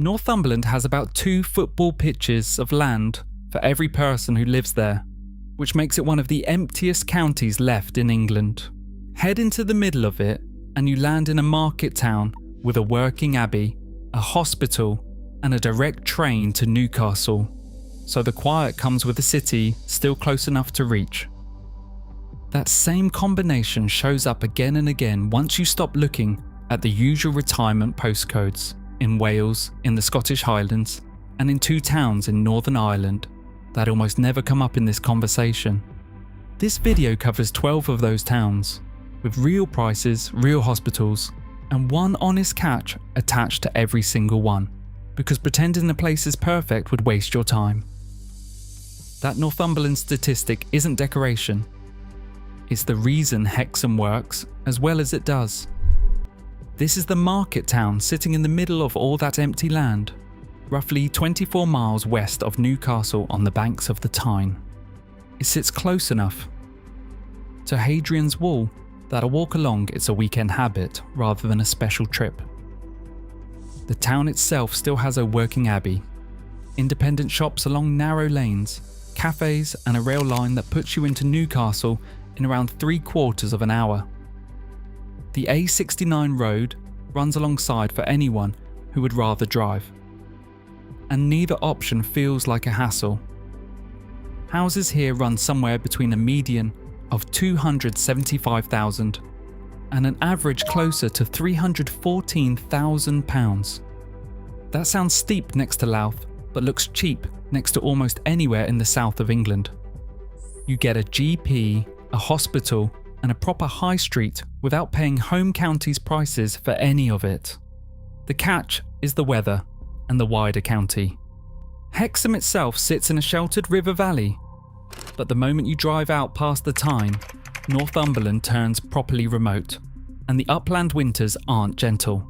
Northumberland has about 2 football pitches of land for every person who lives there, which makes it one of the emptiest counties left in England. Head into the middle of it and you land in a market town with a working abbey, a hospital, and a direct train to Newcastle, so the quiet comes with the city still close enough to reach. That same combination shows up again and again once you stop looking at the usual retirement postcodes in Wales, in the Scottish Highlands, and in 2 towns in Northern Ireland that almost never come up in this conversation. This video covers 12 of those towns, with real prices, real hospitals, and one honest catch attached to every single one, because pretending the place is perfect would waste your time. That Northumberland statistic isn't decoration. It's the reason Hexham works as well as it does. This is the market town sitting in the middle of all that empty land, roughly 24 miles west of Newcastle on the banks of the Tyne. It sits close enough to Hadrian's wall that a walk along it's a weekend habit rather than a special trip. The town itself still has a working abbey, independent shops along narrow lanes, cafes, and a rail line that puts you into Newcastle in around 3/4 of an hour. The A69 road runs alongside for anyone who would rather drive, and neither option feels like a hassle. Houses here run somewhere between a median of £275,000 and an average closer to £314,000. That sounds steep next to Louth, but looks cheap next to almost anywhere in the south of England. You get a GP, a hospital, and a proper high street without paying home county's prices for any of it. The catch is the weather and the wider county. Hexham itself sits in a sheltered river valley, but the moment you drive out past the Tyne, Northumberland turns properly remote, and the upland winters aren't gentle.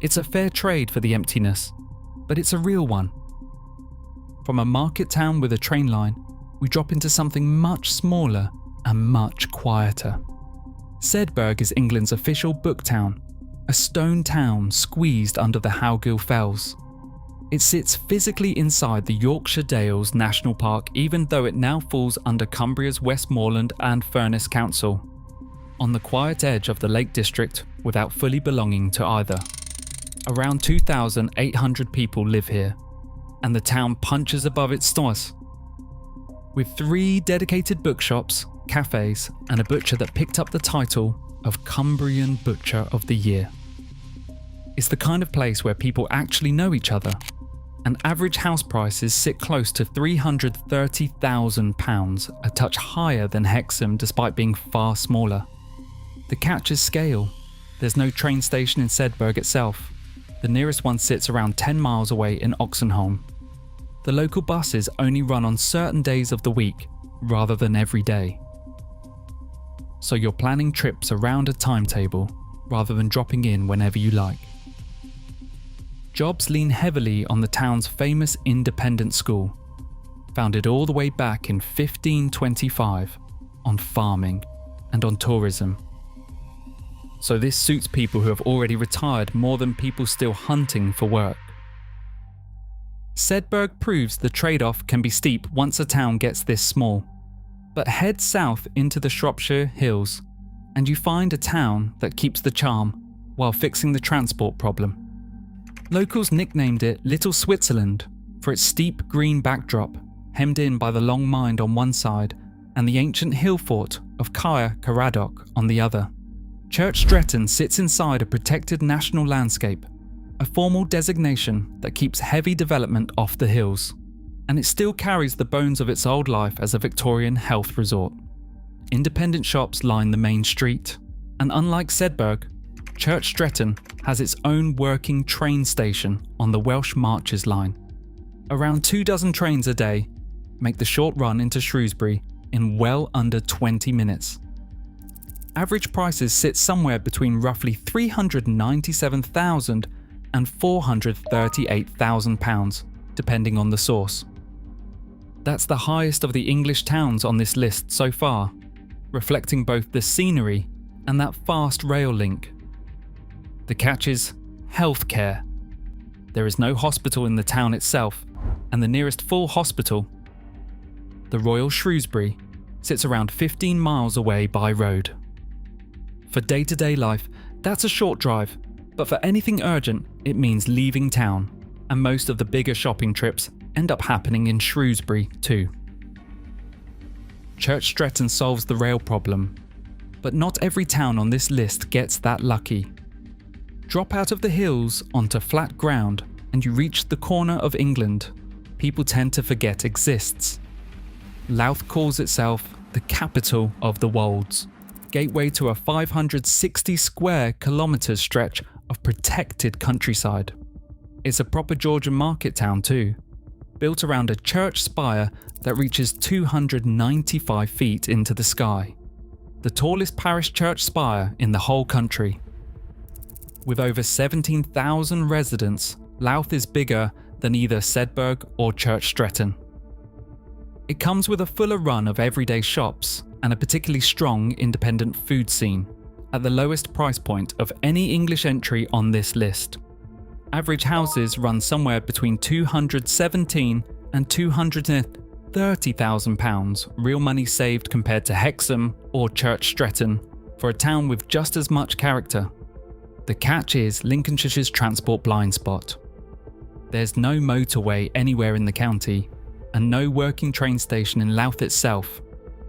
It's a fair trade for the emptiness, but it's a real one. From a market town with a train line, we drop into something much smaller and much quieter. Sedbergh is England's official book town, a stone town squeezed under the Howgill Fells. It sits physically inside the Yorkshire Dales National Park, even though it now falls under Cumbria's Westmoreland and Furness Council, on the quiet edge of the Lake District without fully belonging to either. Around 2,800 people live here, and the town punches above its stores, with 3 dedicated bookshops, cafes, and a butcher that picked up the title of Cumbrian Butcher of the Year. It's the kind of place where people actually know each other, and average house prices sit close to £330,000, a touch higher than Hexham despite being far smaller. The catch is scale. There's no train station in Sedbergh itself. The nearest one sits around 10 miles away in Oxenholme. The local buses only run on certain days of the week, rather than every day. So you're planning trips around a timetable, rather than dropping in whenever you like. Jobs lean heavily on the town's famous independent school, founded all the way back in 1525, on farming and on tourism. So this suits people who have already retired more than people still hunting for work. Sedbergh proves the trade-off can be steep once a town gets this small, but head south into the Shropshire hills and you find a town that keeps the charm while fixing the transport problem. Locals nicknamed it Little Switzerland for its steep green backdrop, hemmed in by the Long Mine on one side and the ancient hill fort of Caer-Caradoc on the other. Church Stretton sits inside a protected national landscape, a formal designation that keeps heavy development off the hills, and it still carries the bones of its old life as a Victorian health resort. Independent shops line the main street, and unlike Sedbergh, Church Stretton has its own working train station on the Welsh Marches line. Around 24 trains a day make the short run into Shrewsbury in well under 20 minutes. Average prices sit somewhere between roughly £397,000 and £438,000, depending on the source. That's the highest of the English towns on this list so far, reflecting both the scenery and that fast rail link. The catch is healthcare. There is no hospital in the town itself, and the nearest full hospital, the Royal Shrewsbury, sits around 15 miles away by road. For day-to-day life, that's a short drive, but for anything urgent, it means leaving town, and most of the bigger shopping trips end up happening in Shrewsbury too. Church Stretton solves the rail problem, but not every town on this list gets that lucky. Drop out of the hills onto flat ground and you reach the corner of England people tend to forget exists. Louth calls itself the capital of the Wolds, gateway to a 560 square kilometres stretch of protected countryside. It's a proper Georgian market town too, built around a church spire that reaches 295 feet into the sky, the tallest parish church spire in the whole country. With over 17,000 residents, Louth is bigger than either Sedbergh or Church Stretton. It comes with a fuller run of everyday shops and a particularly strong independent food scene, at the lowest price point of any English entry on this list. Average houses run somewhere between £217,000 and £230,000 real money saved compared to Hexham or Church Stretton, for a town with just as much character. The catch is Lincolnshire's transport blind spot. There's no motorway anywhere in the county, and no working train station in Louth itself,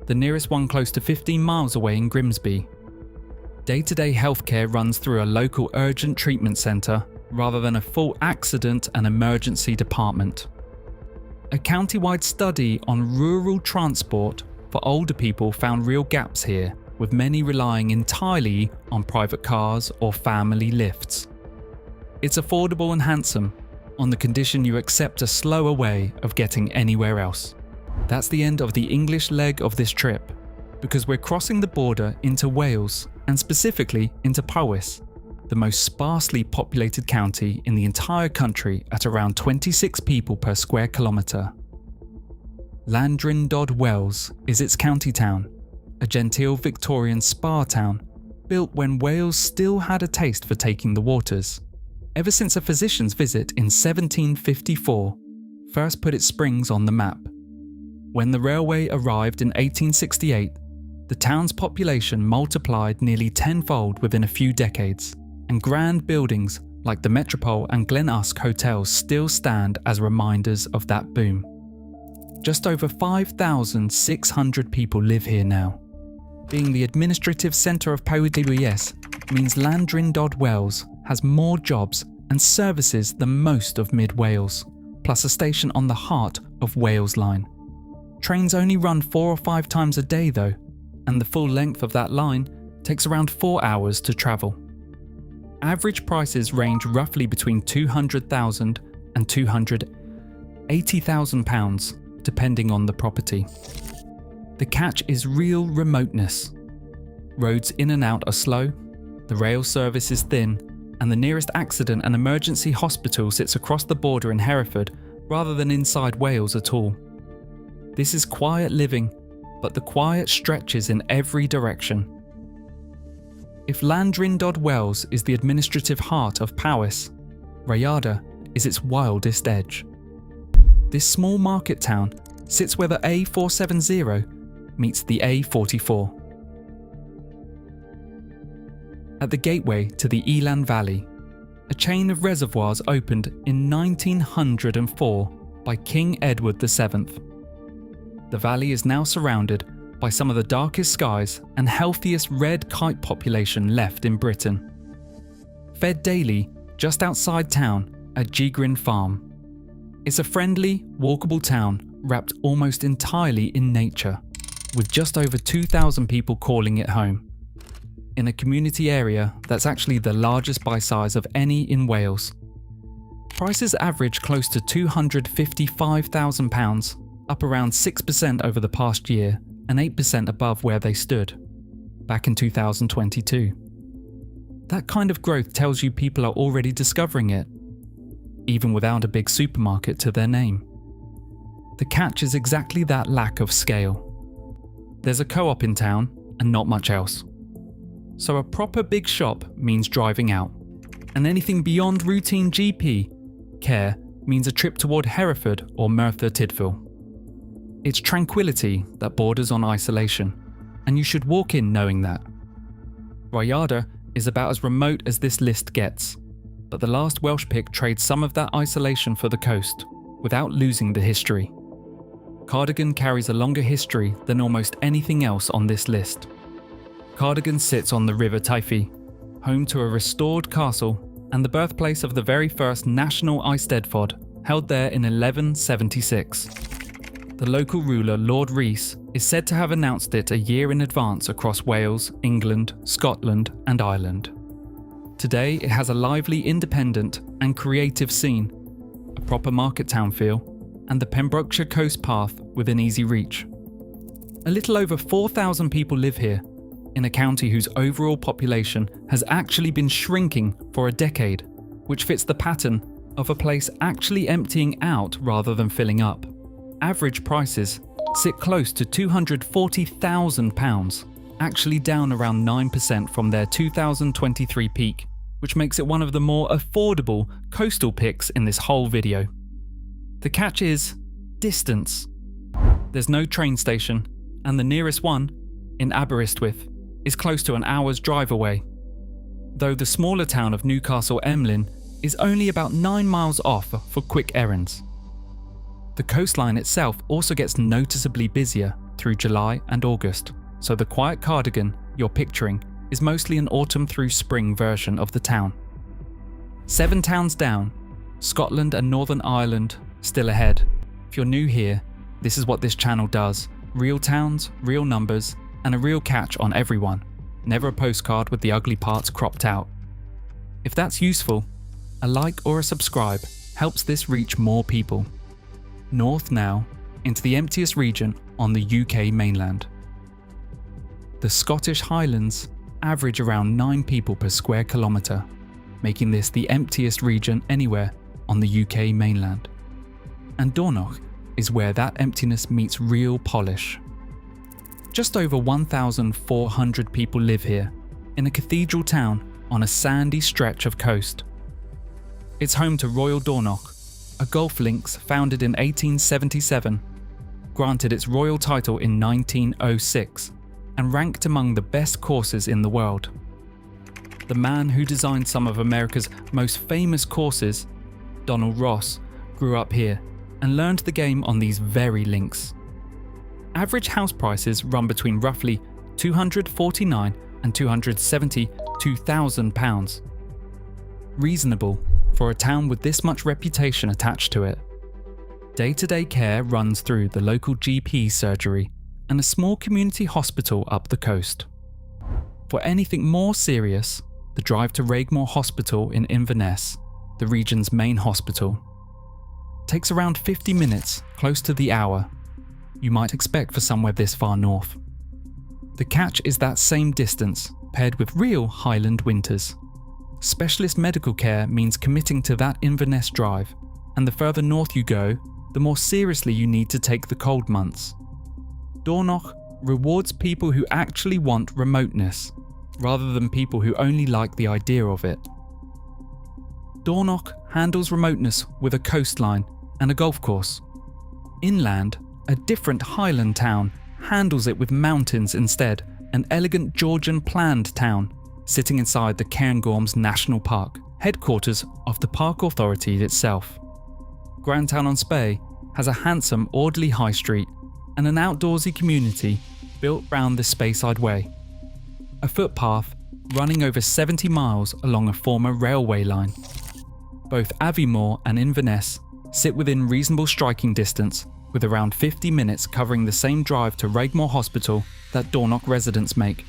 the nearest one close to 15 miles away in Grimsby. Day-to-day healthcare runs through a local urgent treatment centre rather than a full accident and emergency department. A county-wide study on rural transport for older people found real gaps here, with many relying entirely on private cars or family lifts. It's affordable and handsome, on the condition you accept a slower way of getting anywhere else. That's the end of the English leg of this trip, because we're crossing the border into Wales, and specifically into Powys, the most sparsely populated county in the entire country at around 26 people per square kilometre. Llandrindod, Wales is its county town, a genteel Victorian spa town built when Wales still had a taste for taking the waters, ever since a physician's visit in 1754 first put its springs on the map. When the railway arrived in 1868, the town's population multiplied nearly tenfold within a few decades, and grand buildings like the Metropole and Glen Usk hotels still stand as reminders of that boom. Just over 5,600 people live here now. Being the administrative centre of Powys means Llandrindod, Wales has more jobs and services than most of mid-Wales, plus a station on the heart of Wales Line. Trains only run 4 or 5 times a day though, and the full length of that line takes around 4 hours to travel. Average prices range roughly between £200,000 and £280,000, depending on the property. The catch is real remoteness. Roads in and out are slow, the rail service is thin, and the nearest accident and emergency hospital sits across the border in Hereford rather than inside Wales at all. This is quiet living, but the quiet stretches in every direction. If Llandrindod, Wales is the administrative heart of Powys, Rhayader is its wildest edge. This small market town sits where the A470 meets the A44. At the gateway to the Elan Valley, a chain of reservoirs opened in 1904 by King Edward VII. The valley is now surrounded by some of the darkest skies and healthiest red kite population left in Britain. Fed daily just outside town at Gigrin Farm. It's a friendly, walkable town wrapped almost entirely in nature, with just over 2,000 people calling it home. In a community area that's actually the largest by size of any in Wales. Prices average close to £255,000, up around 6% over the past year and 8% above where they stood back in 2022. That kind of growth tells you people are already discovering it, even without a big supermarket to their name. The catch is exactly that lack of scale. There's a co-op in town and not much else. So a proper big shop means driving out, and anything beyond routine GP care means a trip toward Hereford or Merthyr Tydfil. It's tranquility that borders on isolation, and you should walk in knowing that. Rhayader is about as remote as this list gets, but the last Welsh pick trades some of that isolation for the coast, without losing the history. Cardigan carries a longer history than almost anything else on this list. Cardigan sits on the River Tyne, home to a restored castle and the birthplace of the very first national Eisteddfod, held there in 1176. The local ruler, Lord Rhys, is said to have announced it a year in advance across Wales, England, Scotland and Ireland. Today it has a lively, independent and creative scene, a proper market town feel, and the Pembrokeshire coast path within easy reach. A little over 4,000 people live here, in a county whose overall population has actually been shrinking for a decade, which fits the pattern of a place actually emptying out rather than filling up. Average prices sit close to £240,000, actually down around 9% from their 2023 peak, which makes it one of the more affordable coastal picks in this whole video. The catch is distance. There's no train station, and the nearest one, in Aberystwyth, is close to an hour's drive away, though the smaller town of Newcastle is only about 9 miles off for quick errands. The coastline itself also gets noticeably busier through July and August, so the quiet Cardigan you're picturing is mostly an autumn through spring version of the town. 7 towns down, Scotland and Northern Ireland still ahead. If you're new here, this is what this channel does: real towns, real numbers, and a real catch on everyone, never a postcard with the ugly parts cropped out. If that's useful, a like or a subscribe helps this reach more people. North now, into the emptiest region on the UK mainland. The Scottish Highlands average around 9 people per square kilometre, making this the emptiest region anywhere on the UK mainland. And Dornoch is where that emptiness meets real polish. Just over 1,400 people live here, in a cathedral town on a sandy stretch of coast. It's home to Royal Dornoch, a golf links founded in 1877, granted its royal title in 1906, and ranked among the best courses in the world. The man who designed some of America's most famous courses, Donald Ross, grew up here and learned the game on these very links. Average house prices run between roughly £249,000 and £272,000. Reasonable for a town with this much reputation attached to it. Day-to-day care runs through the local GP surgery and a small community hospital up the coast. For anything more serious, the drive to Rhayader Hospital in Inverness, the region's main hospital, takes around 50 minutes, close to the hour you might expect for somewhere this far north. The catch is that same distance, paired with real Highland winters. Specialist medical care means committing to that Inverness drive, and the further north you go, the more seriously you need to take the cold months. Dornoch rewards people who actually want remoteness, rather than people who only like the idea of it. Dornoch handles remoteness with a coastline and a golf course. Inland, a different Highland town handles it with mountains instead, an elegant Georgian planned town sitting inside the Cairngorms National Park, headquarters of the park authority itself. Grantown-on-Spey has a handsome, orderly high street and an outdoorsy community built round the Speyside Way, a footpath running over 70 miles along a former railway line. Both Aviemore and Inverness sit within reasonable striking distance, with around 50 minutes covering the same drive to Rhayader Hospital that Dornoch residents make.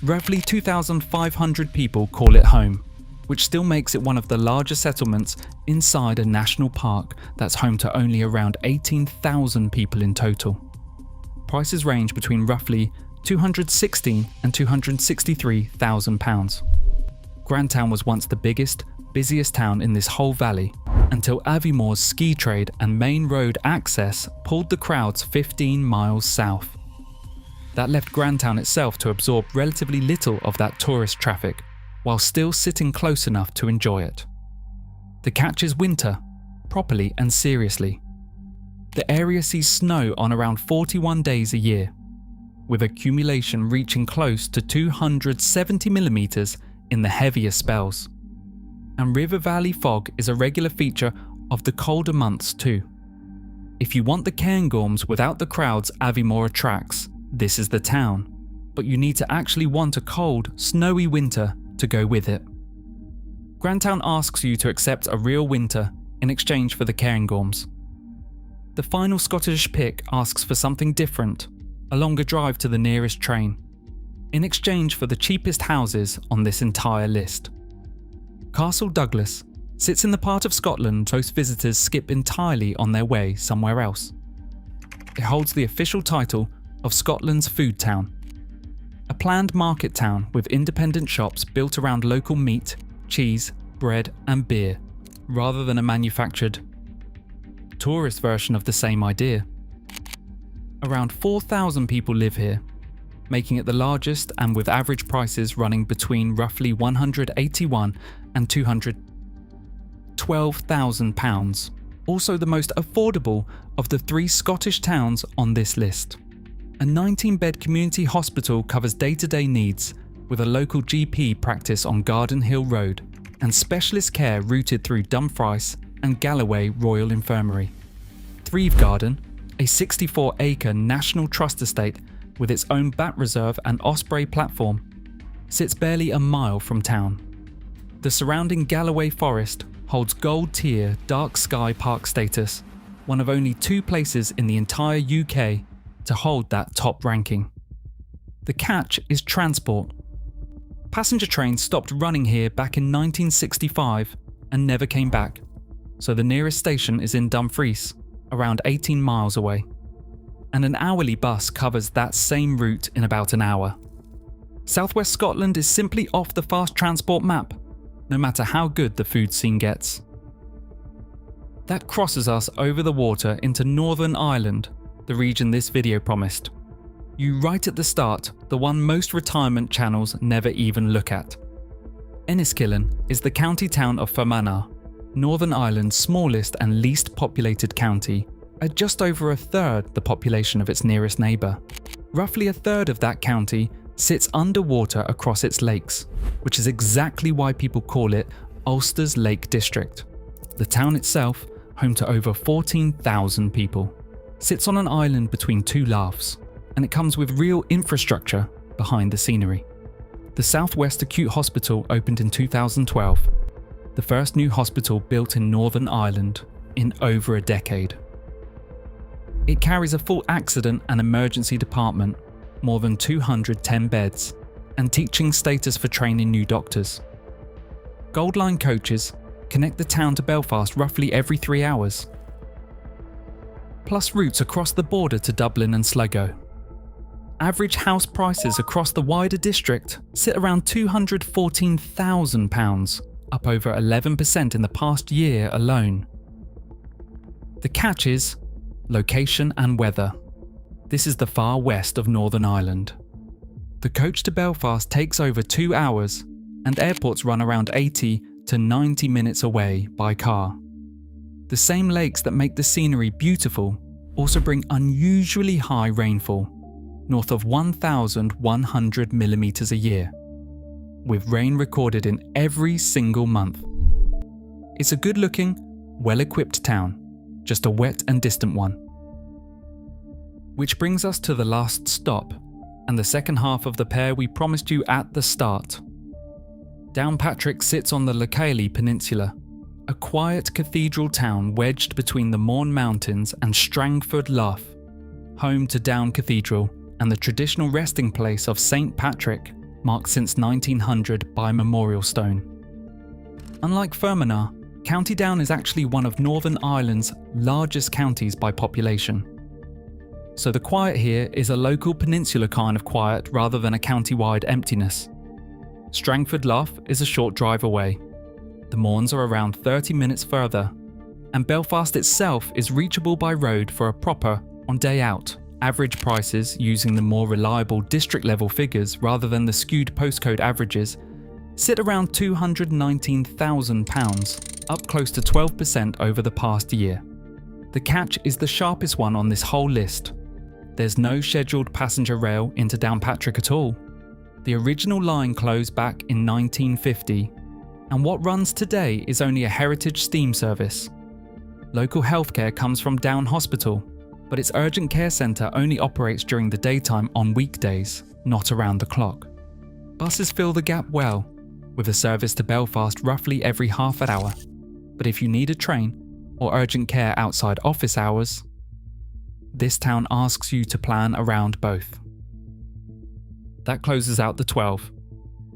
Roughly 2,500 people call it home, which still makes it one of the larger settlements inside a national park that's home to only around 18,000 people in total. Prices range between roughly £216,000 and £263,000. Grantown was once the biggest, busiest town in this whole valley, until Aviemore's ski trade and main road access pulled the crowds 15 miles south. That left Grantown itself to absorb relatively little of that tourist traffic, while still sitting close enough to enjoy it. The catch is winter, properly and seriously. The area sees snow on around 41 days a year, with accumulation reaching close to 270mm in the heaviest spells. And river valley fog is a regular feature of the colder months too. If you want the cairngorms without the crowds Aviemore attracts, this is the town, but you need to actually want a cold, snowy winter to go with it. Grantown asks you to accept a real winter in exchange for the cairngorms. The final Scottish pick asks for something different, a longer drive to the nearest train, in exchange for the cheapest houses on this entire list. Castle Douglas sits in the part of Scotland most visitors skip entirely on their way somewhere else. It holds the official title of Scotland's food town, a planned market town with independent shops built around local meat, cheese, bread and beer, rather than a manufactured tourist version of the same idea. Around 4,000 people live here, making it the largest and with average prices running between roughly £181 and £212,000, also the most affordable of the 3 Scottish towns on this list. A 19-bed community hospital covers day-to-day needs, with a local GP practice on Garden Hill Road and specialist care routed through Dumfries and Galloway Royal Infirmary. Threave Garden, a 64-acre National Trust estate with its own bat reserve and osprey platform, sits barely a mile from town. The surrounding Galloway Forest holds gold tier dark sky park status, one of only 2 places in the entire UK to hold that top ranking. The catch is transport. Passenger trains stopped running here back in 1965 and never came back, so the nearest station is in Dumfries, around 18 miles away, and an hourly bus covers that same route in about an hour. Southwest Scotland is simply off the fast transport map, no matter how good the food scene gets. That crosses us over the water into Northern Ireland, the region this video promised. You right at the start, the one most retirement channels never even look at. Enniskillen is the county town of Fermanagh, Northern Ireland's smallest and least populated county, at just over a third the population of its nearest neighbour. Roughly a third of that county sits underwater across its lakes, which is exactly why people call it Ulster's Lake District. The town itself, home to over 14,000 people, sits on an island between 2 laughs, and it comes with real infrastructure behind the scenery. The Southwest Acute Hospital opened in 2012, the first new hospital built in Northern Ireland in over a decade. It carries a full accident and emergency department, more than 210 beds, and teaching status for training new doctors. Gold Line coaches connect the town to Belfast roughly every 3 hours, plus routes across the border to Dublin and Sligo. Average house prices across the wider district sit around £214,000, up over 11% in the past year alone. The catch is location and weather. This is the far west of Northern Ireland. The coach to Belfast takes over 2 hours, and airports run around 80 to 90 minutes away by car. The same lakes that make the scenery beautiful also bring unusually high rainfall, north of 1,100mm a year, with rain recorded in every single month. It's a good-looking, well-equipped town, just a wet and distant one. Which brings us to the last stop, and the second half of the pair we promised you at the start. Downpatrick sits on the Lochalie Peninsula, a quiet cathedral town wedged between the Mourne Mountains and Strangford Lough, home to Down Cathedral and the traditional resting place of St. Patrick, marked since 1900 by memorial stone. Unlike Fermanagh, County Down is actually one of Northern Ireland's largest counties by population. So the quiet here is a local peninsular kind of quiet rather than a county-wide emptiness. Strangford Lough is a short drive away. The Mournes are around 30 minutes further, and Belfast itself is reachable by road for a proper, on day out, average prices using the more reliable district level figures rather than the skewed postcode averages, sit around £219,000, up close to 12% over the past year. The catch is the sharpest one on this whole list. There's no scheduled passenger rail into Downpatrick at all. The original line closed back in 1950, and what runs today is only a heritage steam service. Local healthcare comes from Down Hospital, but its urgent care centre only operates during the daytime on weekdays, not around the clock. Buses fill the gap well, with a service to Belfast roughly every half an hour. But if you need a train or urgent care outside office hours, this town asks you to plan around both. That closes out the 12.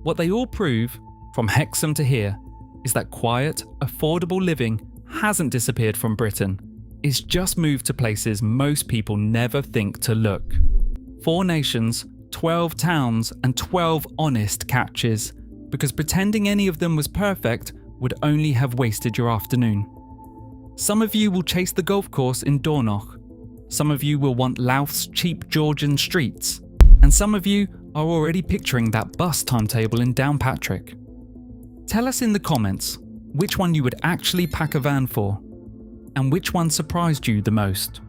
What they all prove, from Hexham to here, is that quiet, affordable living hasn't disappeared from Britain. It's just moved to places most people never think to look. 4 nations, 12 towns, and 12 honest catches, because pretending any of them was perfect would only have wasted your afternoon. Some of you will chase the golf course in Dornoch. Some of you will want Louth's cheap Georgian streets. And some of you are already picturing that bus timetable in Downpatrick. Tell us in the comments which one you would actually pack a van for, and which one surprised you the most.